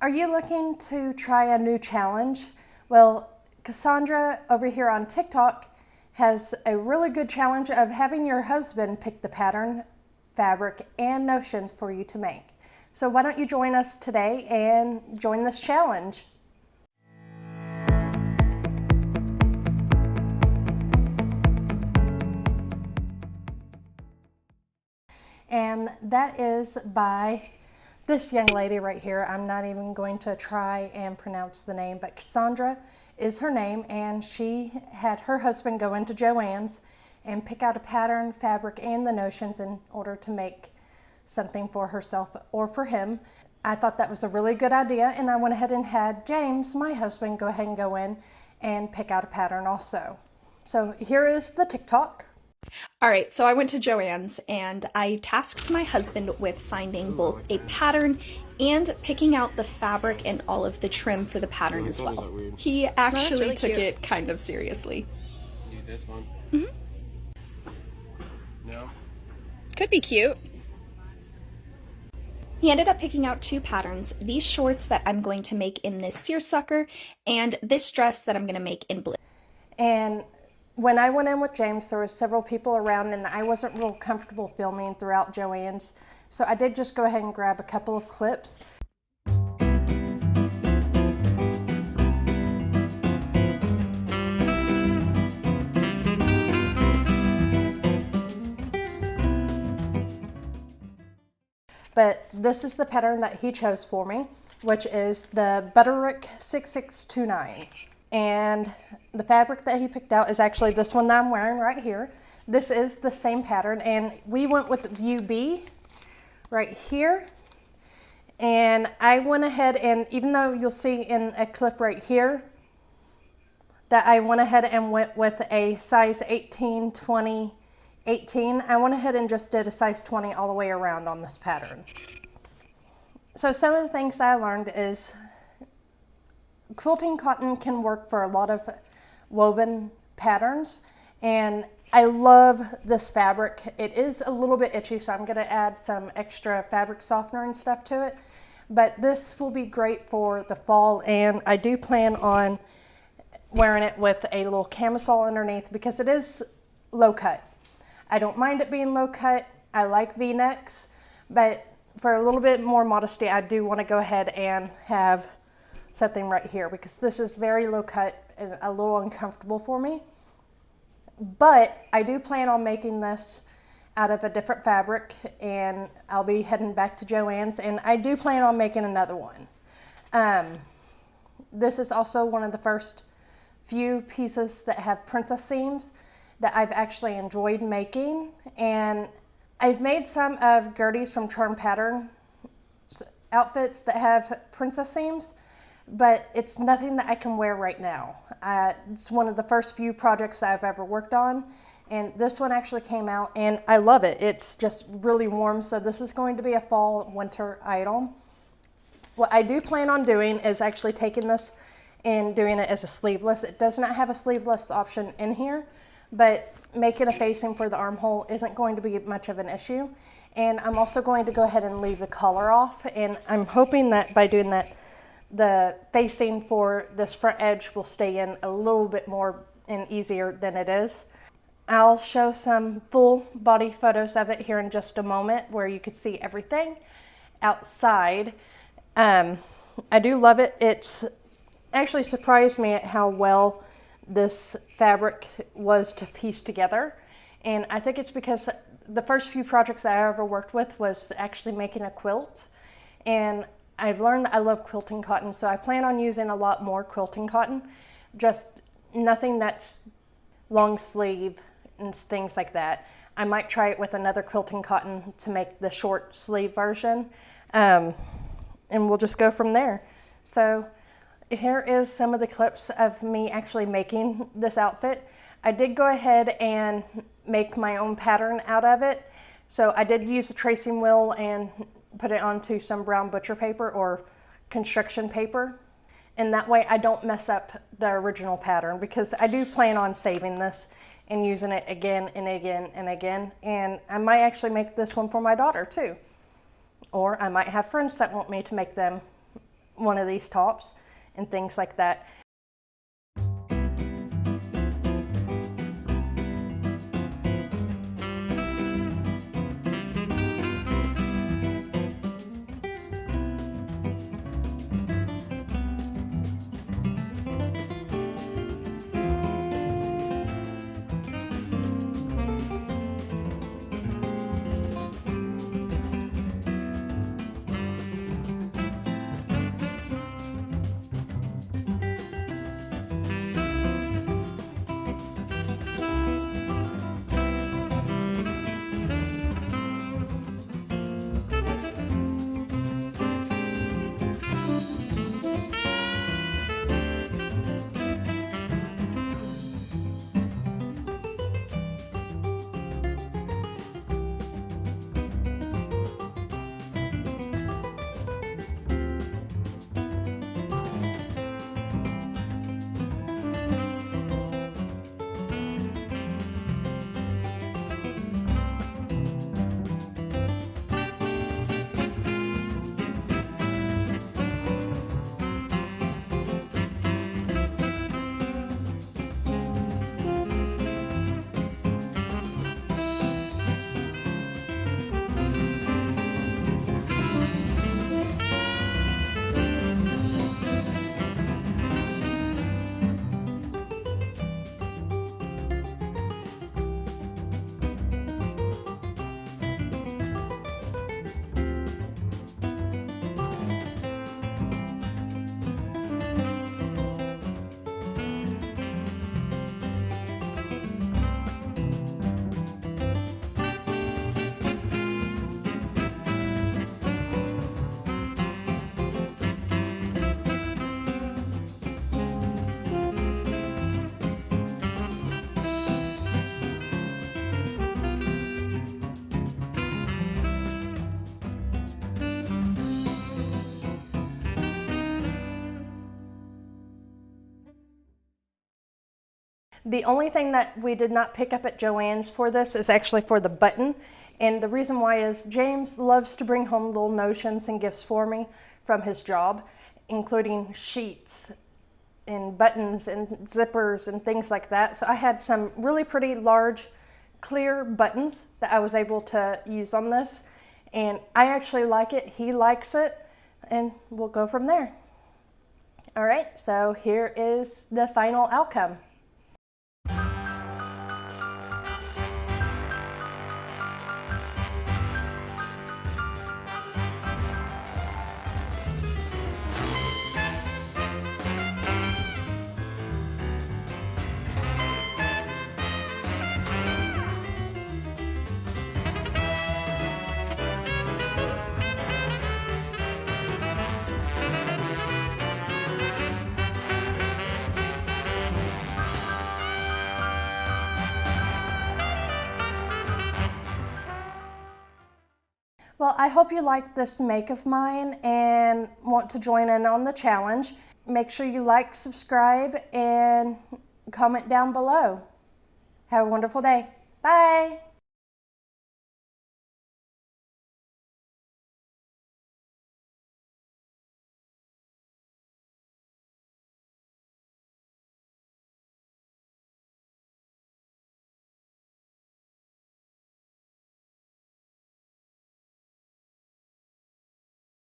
Are you looking to try a new challenge? Well, Kassandra over here on TikTok has a really good challenge of having your husband pick the pattern, fabric, and notions for you to make. So why don't you join us today and join this challenge? And that is by this young lady right here. I'm not even going to try and pronounce the name, but Kassandra is her name, and she had her husband go into JoAnn's and pick out a pattern, fabric, and the notions in order to make something for herself or for him. I thought that was a really good idea, and I went ahead and had James, my husband, go ahead and go in and pick out a pattern also. So here is the TikTok. All right, so I went to JoAnn's and I tasked my husband with finding both a pattern and picking out the fabric and all of the trim for the pattern as well. He actually really took cute. it kind of seriously. Do this one? No? Could be cute. He ended up picking out two patterns, these shorts that I'm going to make in this seersucker and this dress that I'm going to make in blue. And when I went in with James, there were several people around and I wasn't real comfortable filming throughout JoAnn's. So I did just go ahead and grab a couple of clips. But this is the pattern that he chose for me, which is the Butterick B6629. And the fabric that he picked out is actually this one that I'm wearing right here. This is the same pattern, and we went with view B right here. And I went ahead and, even though you'll see in a clip right here, that I went ahead and went with a size 18, 20, 18, I went ahead and just did a size 20 all the way around on this pattern. So some of the things that I learned is quilting cotton can work for a lot of woven patterns, and I love this fabric. It is a little bit itchy, so I'm going to add some extra fabric softener and stuff to it, but this will be great for the fall, and I do plan on wearing it with a little camisole underneath because it is low cut. I don't mind it being low cut. I like V-necks, but for a little bit more modesty, I do want to go ahead and have something right here because this is very low cut and a little uncomfortable for me. But I do plan on making this out of a different fabric, and I'll be heading back to JoAnn's, and I do plan on making another one. This is also one of the first few pieces that have princess seams that I've actually enjoyed making, and I've made some of Gertie's from Charm Pattern outfits that have princess seams, but it's nothing that I can wear right now. It's one of the first few projects I've ever worked on, and this one actually came out and I love it. It's just really warm, so this is going to be a fall winter item. What I do plan on doing is actually taking this and doing it as a sleeveless. It does not have a sleeveless option in here, but making a facing for the armhole isn't going to be much of an issue. And I'm also going to go ahead and leave the collar off, and I'm hoping that by doing that, the facing for this front edge will stay in a little bit more and easier than it is. I'll show some full body photos of it here in just a moment where you could see everything outside. I do love it. It's actually surprised me at how well this fabric was to piece together. And I think it's because the first few projects that I ever worked with was actually making a quilt. And I've learned that I love quilting cotton, so I plan on using a lot more quilting cotton, just nothing that's long sleeve and things like that. I might try it with another quilting cotton to make the short sleeve version, and we'll just go from there. So here is some of the clips of me actually making this outfit. I did go ahead and make my own pattern out of it. So I did use a tracing wheel and put it onto some brown butcher paper or construction paper. And that way I don't mess up the original pattern, because I do plan on saving this and using it again and again and again. And I might actually make this one for my daughter too. Or I might have friends that want me to make them one of these tops and things like that. The only thing that we did not pick up at JoAnn's for this is actually for the button. And the reason why is James loves to bring home little notions and gifts for me from his job, including sheets and buttons and zippers and things like that. So I had some really pretty large clear buttons that I was able to use on this. And I actually like it, he likes it, and we'll go from there. All right, so here is the final outcome. Well, I hope you like this make of mine and want to join in on the challenge. Make sure you like, subscribe, and comment down below. Have a wonderful day. Bye.